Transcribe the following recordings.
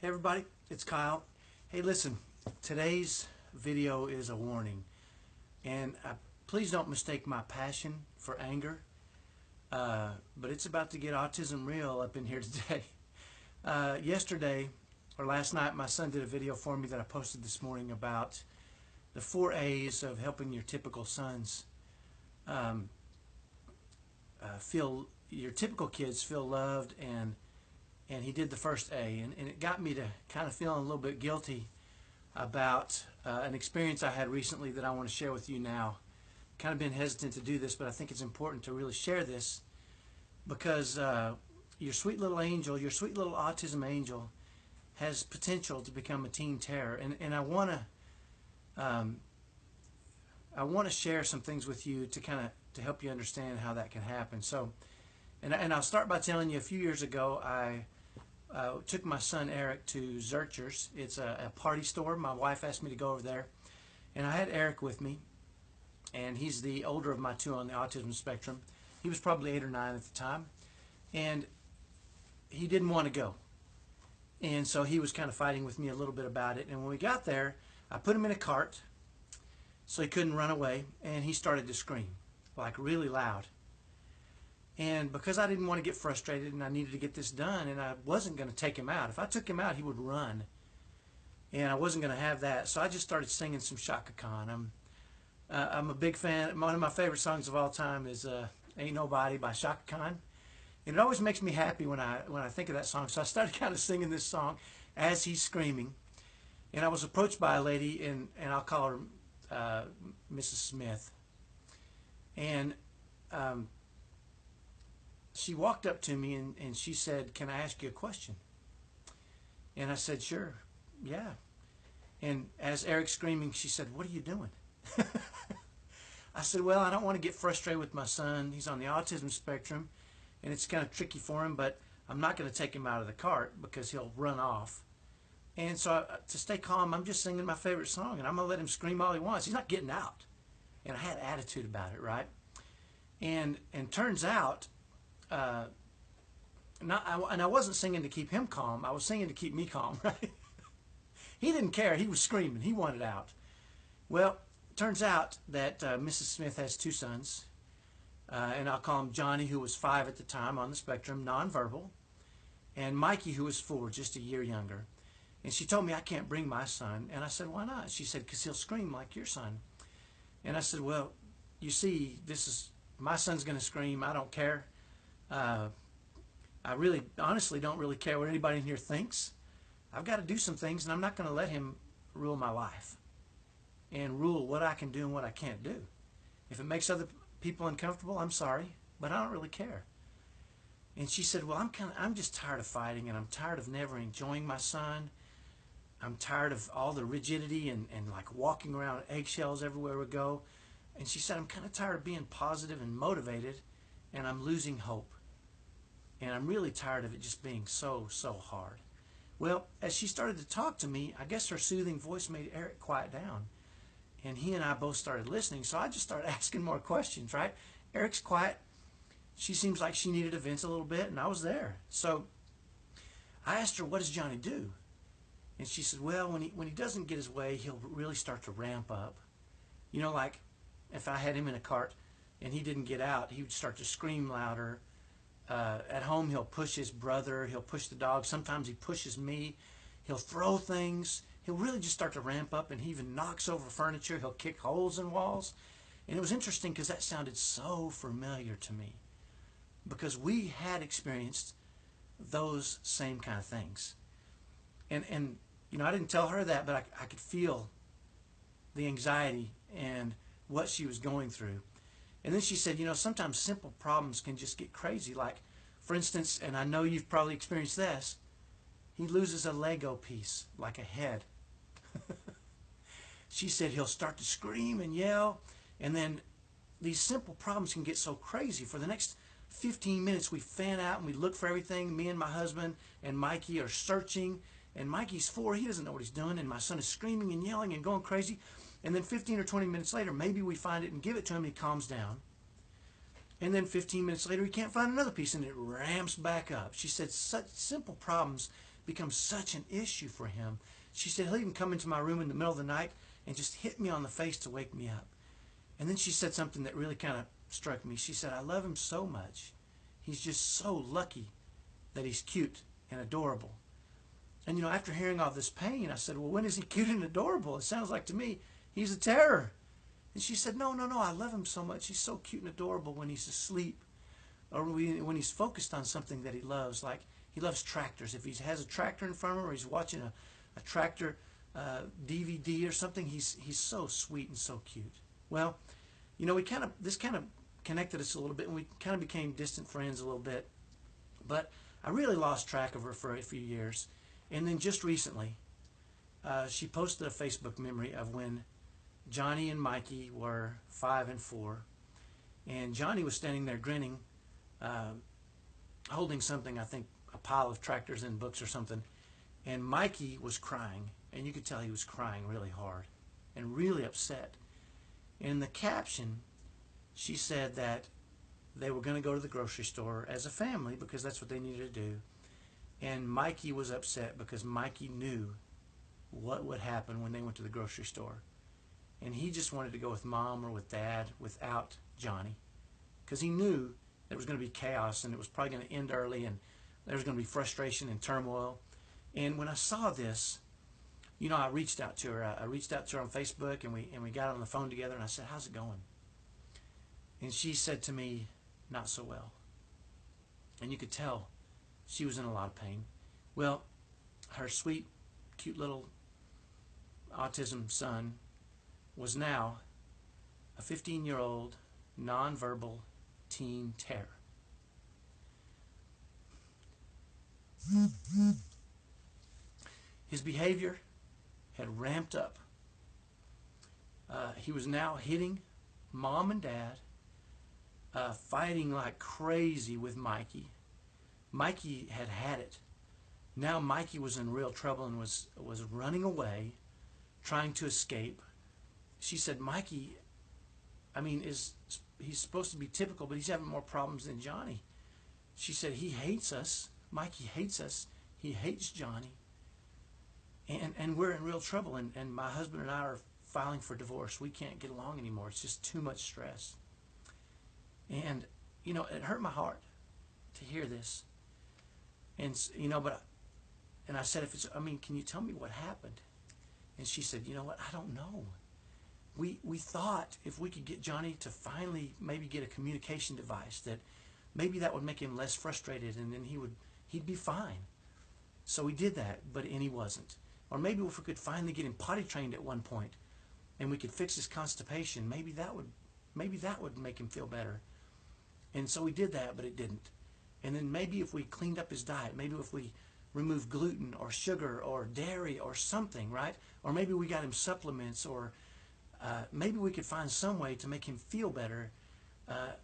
Hey everybody, it's Kyle. Hey listen, today's video is a warning, and please don't mistake my passion for anger, but it's about to get autism real up in here today. Yesterday, or last night, my son did a video for me that I posted this morning about the 4 A's of helping your typical sons your typical kids feel loved, and he did the first A, and it got me to kind of feeling a little bit guilty about an experience I had recently that I want to share with you now. Kind of been hesitant to do this, but I think it's important to really share this because your sweet little angel, your sweet little autism angel, has potential to become a teen terror, and I want to share some things with you to kind of to help you understand how that can happen. So, and I'll start by telling you, a few years ago I took my son Eric to Zurcher's. It's a party store. My wife asked me to go over there, and I had Eric with me, and he's the older of my two on the autism spectrum. He was probably 8 or 9 at the time, and he didn't want to go, and so he was kind of fighting with me a little bit about it. And when we got there, I put him in a cart so he couldn't run away, and he started to scream like really loud. And because I didn't want to get frustrated and I needed to get this done, and I wasn't going to take him out. If I took him out, he would run, and I wasn't going to have that. So I just started singing some Chaka Khan. I'm a big fan. One of my favorite songs of all time is "Ain't Nobody" by Chaka Khan, and it always makes me happy when I think of that song. So I started kind of singing this song as he's screaming, and I was approached by a lady, and I'll call her Mrs. Smith, and she walked up to me and she said, "Can I ask you a question?" And I said, "Sure, yeah." And as Eric's screaming, she said, "What are you doing?" I said, "Well, I don't want to get frustrated with my son. He's on the autism spectrum, and it's kind of tricky for him, but I'm not going to take him out of the cart because he'll run off. And so to stay calm, I'm just singing my favorite song, and I'm going to let him scream all he wants. He's not getting out." And I had attitude about it, right? And turns out, and I wasn't singing to keep him calm. I was singing to keep me calm, right? He didn't care. He was screaming. He wanted out. Well, turns out that Mrs. Smith has 2 sons, and I'll call him Johnny, who was 5 at the time on the spectrum, nonverbal, and Mikey, who was 4, just a year younger. And she told me I can't bring my son, and I said, "Why not?" She said, "Because he'll scream like your son." And I said, "Well, you see, my son's going to scream. I don't care. I really, honestly, don't really care what anybody in here thinks. I've got to do some things, and I'm not going to let him rule my life and rule what I can do and what I can't do. If it makes other people uncomfortable, I'm sorry, but I don't really care." And she said, "Well, I'm just tired of fighting, and I'm tired of never enjoying my son. I'm tired of all the rigidity and like walking around eggshells everywhere we go." And she said, "I'm kind of tired of being positive and motivated, and I'm losing hope. And I'm really tired of it just being so hard." Well, as she started to talk to me, I guess her soothing voice made Eric quiet down. And he and I both started listening, so I just started asking more questions, right? Eric's quiet. She seems like she needed to vent a little bit, and I was there. So I asked her, "What does Johnny do?" And she said, "Well, when he doesn't get his way, he'll really start to ramp up. You know, like if I had him in a cart and he didn't get out, he would start to scream louder. At home, he'll push his brother. He'll push the dog. Sometimes he pushes me. He'll throw things. He'll really just start to ramp up, and he even knocks over furniture. He'll kick holes in walls." And it was interesting because that sounded so familiar to me because we had experienced those same kind of things. And you know, I didn't tell her that, but I could feel the anxiety and what she was going through. And then she said, "You know, sometimes simple problems can just get crazy. Like, for instance, and I know you've probably experienced this, he loses a Lego piece, like a head." She said he'll start to scream and yell, and then these simple problems can get so crazy. For the next 15 minutes, we fan out and we look for everything. Me and my husband and Mikey are searching, and Mikey's 4. He doesn't know what he's doing, and my son is screaming and yelling and going crazy. And then 15 or 20 minutes later, maybe we find it and give it to him, and he calms down. And then 15 minutes later, he can't find another piece, and it ramps back up. She said such simple problems become such an issue for him. She said he'll even come into my room in the middle of the night and just hit me on the face to wake me up. And then she said something that really kind of struck me. She said, I love him so much. He's just so lucky that he's cute and adorable. And, you know, after hearing all this pain, I said, well, when is he cute and adorable? It sounds like to me he's a terror. And she said, no, I love him so much. He's so cute and adorable when he's asleep or when he's focused on something that he loves. Like he loves tractors. If he has a tractor in front of him or he's watching a tractor DVD or something, he's so sweet and so cute. Well, you know, this kind of connected us a little bit, and we kind of became distant friends a little bit. But I really lost track of her for a few years. And then just recently, she posted a Facebook memory of when Johnny and Mikey were 5 and 4. And Johnny was standing there grinning, holding something, I think a pile of tractors and books or something. And Mikey was crying. And you could tell he was crying really hard and really upset. And in the caption, she said that they were going to go to the grocery store as a family because that's what they needed to do. And Mikey was upset because Mikey knew what would happen when they went to the grocery store. And he just wanted to go with Mom or with Dad without Johnny because he knew there was going to be chaos and it was probably going to end early and there was going to be frustration and turmoil. And when I saw this, you know, I reached out to her. I reached out to her on Facebook and we got on the phone together and I said, how's it going? And she said to me, not so well. And you could tell she was in a lot of pain. Well, her sweet, cute little autism son was now a 15-year-old nonverbal teen terror. His behavior had ramped up. He was now hitting Mom and Dad, fighting like crazy with Mikey. Mikey had it. Now Mikey was in real trouble and was running away, trying to escape. She said, Mikey, I mean, he's supposed to be typical, but he's having more problems than Johnny. She said, he hates us. Mikey hates us. He hates Johnny. And we're in real trouble. And my husband and I are filing for divorce. We can't get along anymore. It's just too much stress. And, you know, it hurt my heart to hear this. And, you know, and I said, can you tell me what happened? And she said, you know what, I don't know. We thought if we could get Johnny to finally maybe get a communication device, that maybe that would make him less frustrated and then he'd be fine. So we did that, and he wasn't. Or maybe if we could finally get him potty trained at one point and we could fix his constipation, maybe that would make him feel better. And so we did that, but it didn't. And then maybe if we cleaned up his diet, maybe if we removed gluten or sugar or dairy or something, right? Or maybe we got him supplements, or maybe we could find some way to make him feel better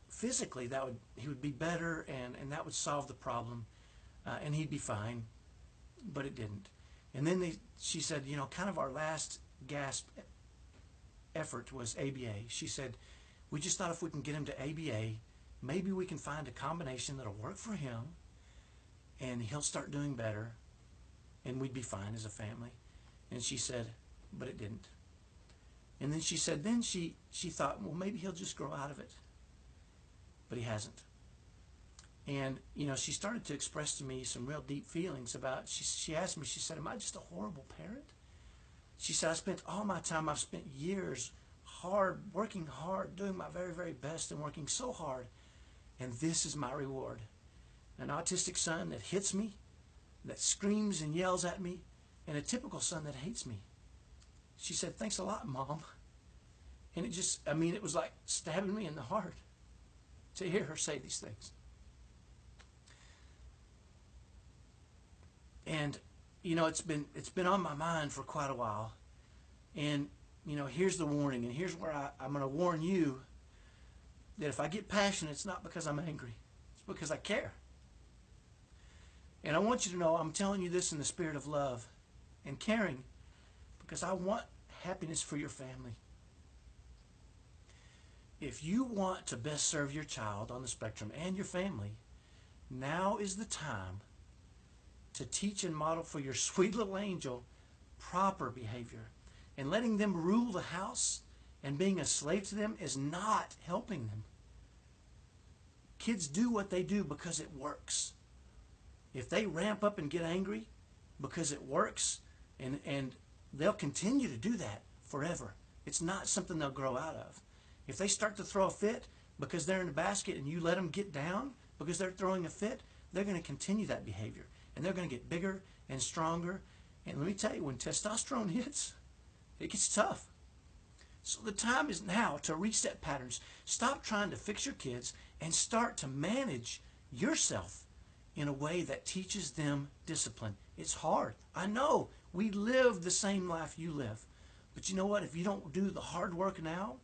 physically. He would be better, and that would solve the problem, and he'd be fine. But it didn't. And then she said, you know, kind of our last gasp effort was ABA. She said, we just thought if we can get him to ABA, maybe we can find a combination that'll work for him and he'll start doing better and we'd be fine as a family. And she said, but it didn't. And then she said, then she thought, well, maybe he'll just grow out of it. But he hasn't. And, you know, she started to express to me some real deep feelings about, she asked me, she said, am I just a horrible parent? She said, I've spent years working hard, doing my very, very best and working so hard. And this is my reward. An autistic son that hits me, that screams and yells at me, and a typical son that hates me. She said, thanks a lot, Mom. And it was like stabbing me in the heart to hear her say these things. And, you know, it's been on my mind for quite a while. And, you know, here's the warning, and here's where I'm going to warn you that if I get passionate, it's not because I'm angry. It's because I care. And I want you to know I'm telling you this in the spirit of love and caring because I want happiness for your family. If you want to best serve your child on the spectrum and your family, now is the time to teach and model for your sweet little angel proper behavior. And letting them rule the house and being a slave to them is not helping them. Kids do what they do because it works. If they ramp up and get angry because it works, and they'll continue to do that forever. It's not something they'll grow out of. If they start to throw a fit because they're in the basket and you let them get down because they're throwing a fit, they're going to continue that behavior. And they're going to get bigger and stronger. And let me tell you, when testosterone hits, it gets tough. So the time is now to reset patterns. Stop trying to fix your kids and start to manage yourself in a way that teaches them discipline. It's hard. I know. We live the same life you live. But you know what? If you don't do the hard work now,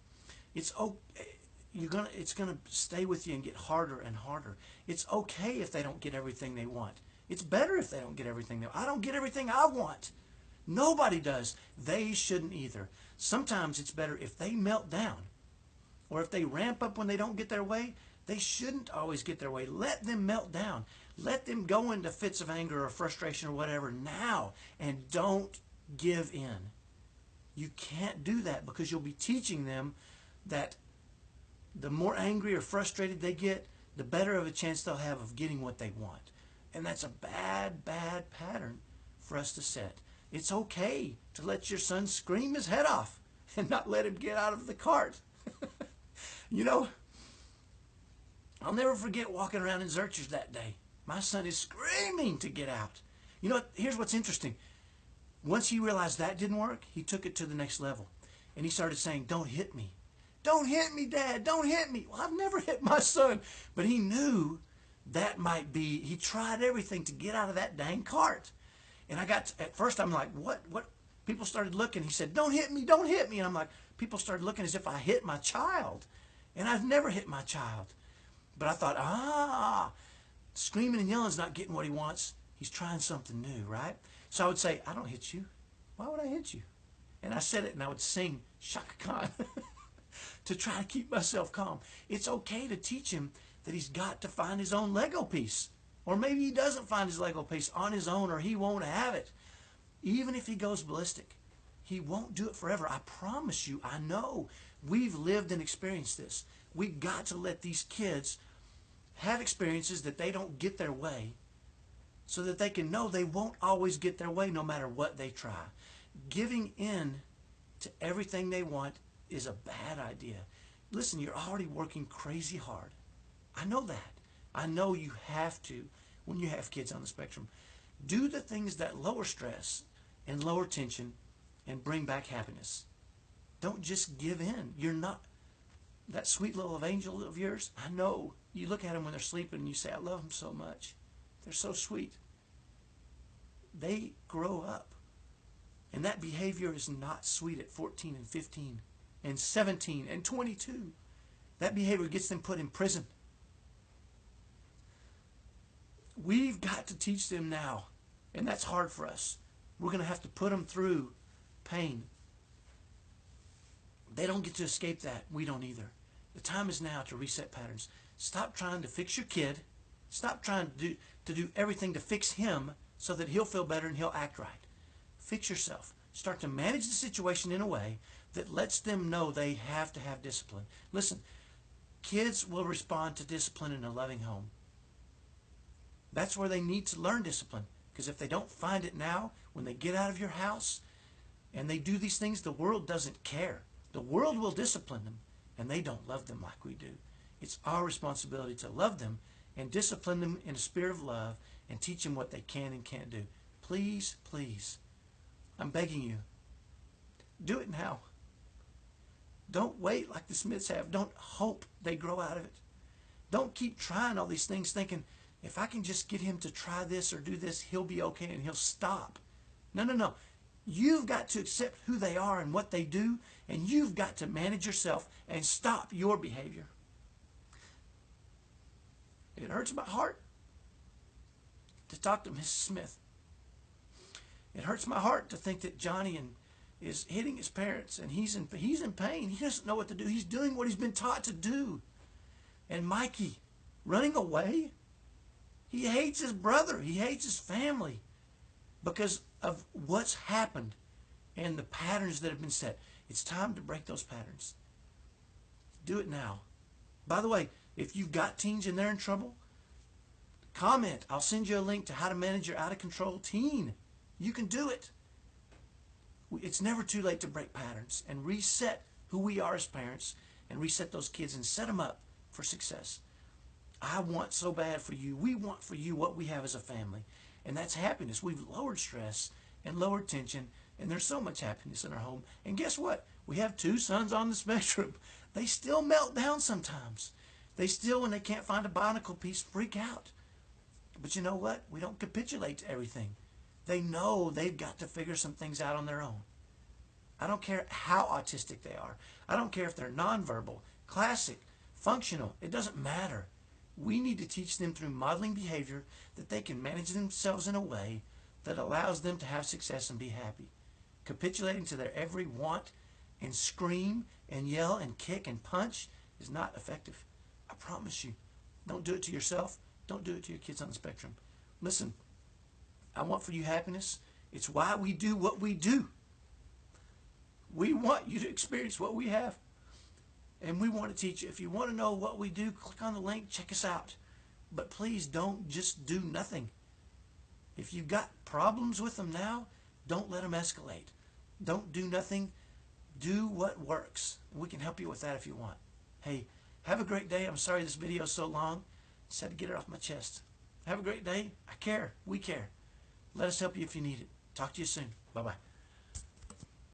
it's gonna stay with you and get harder and harder. It's okay if they don't get everything they want. It's better if they don't get everything they want. I don't get everything I want. Nobody does. They shouldn't either. Sometimes it's better if they melt down or if they ramp up when they don't get their way. They shouldn't always get their way. Let them melt down. Let them go into fits of anger or frustration or whatever now, and don't give in. You can't do that because you'll be teaching them that the more angry or frustrated they get, the better of a chance they'll have of getting what they want. And that's a bad, bad pattern for us to set. It's okay to let your son scream his head off and not let him get out of the cart. You know, I'll never forget walking around in Zurch's that day. My son is screaming to get out. You know what? Here's what's interesting. Once he realized that didn't work, he took it to the next level. And he started saying, "Don't hit me. Don't hit me, Dad. Don't hit me." Well, I've never hit my son. But he knew that might be, he tried everything to get out of that dang cart. And at first I'm like, what? People started looking. He said, "Don't hit me, don't hit me." And I'm like, people started looking as if I hit my child. And I've never hit my child. But I thought, screaming and yelling is not getting what he wants. He's trying something new, right? So I would say, "I don't hit you. Why would I hit you?" And I said it, and I would sing Shaka Khan to try to keep myself calm. It's okay to teach him that he's got to find his own Lego piece. Or maybe he doesn't find his Lego piece on his own, or he won't have it. Even if he goes ballistic, he won't do it forever. I promise you, I know. We've lived and experienced this. We've got to let these kids have experiences that they don't get their way so that they can know they won't always get their way no matter what they try. Giving in to everything they want is a bad idea. Listen, you're already working crazy hard. I know that. I know you have to when you have kids on the spectrum. Do the things that lower stress and lower tension and bring back happiness. Don't just give in. You're not that sweet little angel of yours. I know. You look at them when they're sleeping and you say, "I love them so much. They're so sweet." They grow up. And that behavior is not sweet at 14 and 15 and 17 and 22. That behavior gets them put in prison. We've got to teach them now. And that's hard for us. We're going to have to put them through pain. They don't get to escape that. We don't either. The time is now to reset patterns. Stop trying to fix your kid. Stop trying to do everything to fix him so that he'll feel better and he'll act right. Fix yourself. Start to manage the situation in a way that lets them know they have to have discipline. Listen, kids will respond to discipline in a loving home. That's where they need to learn discipline. Because if they don't find it now, when they get out of your house and they do these things, the world doesn't care. The world will discipline them, and they don't love them like we do. It's our responsibility to love them and discipline them in a spirit of love and teach them what they can and can't do. Please, please, I'm begging you, do it now. Don't wait like the Smiths have. Don't hope they grow out of it. Don't keep trying all these things thinking, if I can just get him to try this or do this, he'll be okay and he'll stop. No, no, no. You've got to accept who they are and what they do, and you've got to manage yourself and stop your behavior. It hurts my heart to talk to Mrs. Smith. It hurts my heart to think that Johnny is hitting his parents, and he's in pain. He doesn't know what to do. He's doing what he's been taught to do. And Mikey running away. He hates his brother. He hates his family because of what's happened and the patterns that have been set. It's time to break those patterns. Do it now. By the way, if you've got teens and they're in trouble, comment. I'll send you a link to how to manage your out-of-control teen. You can do it. It's never too late to break patterns and reset who we are as parents and reset those kids and set them up for success. I want so bad for you. We want for you what we have as a family, and that's happiness. We've lowered stress and lowered tension, and there's so much happiness in our home. And guess what? We have 2 sons on the spectrum. They still melt down sometimes. They still, when they can't find a bionicle piece, freak out. But you know what? We don't capitulate to everything. They know they've got to figure some things out on their own. I don't care how autistic they are. I don't care if they're nonverbal, classic, functional. It doesn't matter. We need to teach them through modeling behavior that they can manage themselves in a way that allows them to have success and be happy. Capitulating to their every want and scream and yell and kick and punch is not effective. I promise you. Don't do it to yourself. Don't do it to your kids on the spectrum. Listen, I want for you happiness. It's why we do what we do. We want you to experience what we have. And we want to teach you. If you want to know what we do, click on the link, check us out. But please don't just do nothing. If you've got problems with them now, don't let them escalate. Don't do nothing. Do what works. We can help you with that if you want. Hey, have a great day. I'm sorry this video is so long. Just had to get it off my chest. Have a great day. I care. We care. Let us help you if you need it. Talk to you soon. Bye-bye.